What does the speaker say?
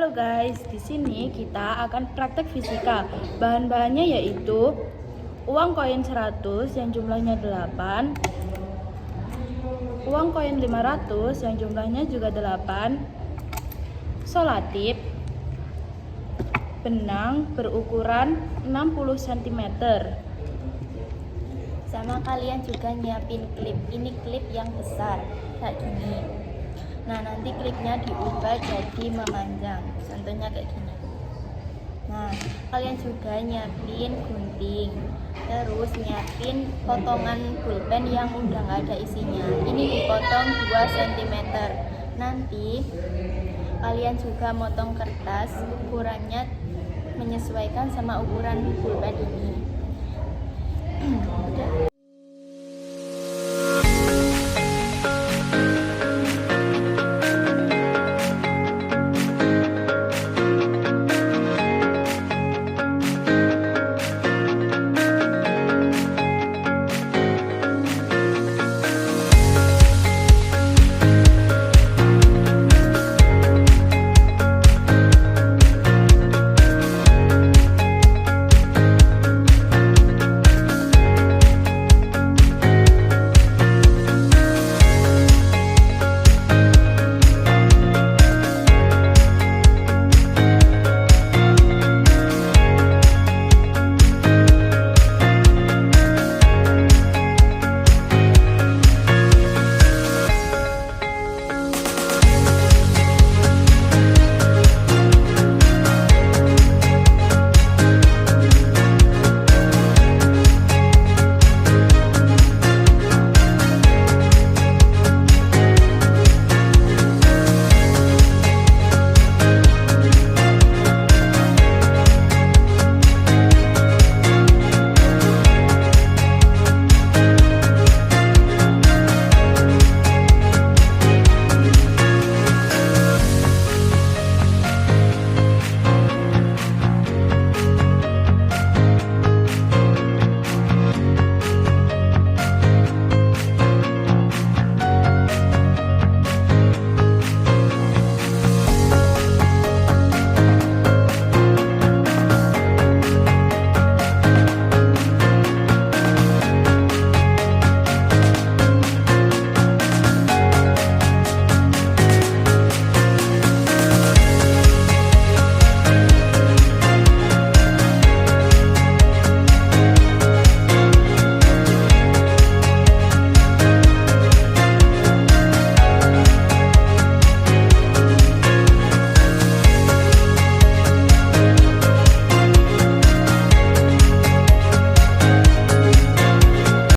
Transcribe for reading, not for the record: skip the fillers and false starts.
Halo guys, di sini kita akan praktek fisika. Bahan-bahannya yaitu uang koin 100 yang jumlahnya 8, uang koin 500 yang jumlahnya juga 8, solatip, benang berukuran 60 cm. Sama kalian juga nyiapin klip. Ini klip yang besar kayak gini. Nah, nanti klipnya diubah jadi memanjang, contohnya kayak gini. Nah, kalian juga nyiapin gunting, terus nyiapin potongan pulpen yang udah nggak ada isinya. Ini dipotong 2 cm. Nanti kalian juga motong kertas, ukurannya menyesuaikan sama ukuran pulpen ini.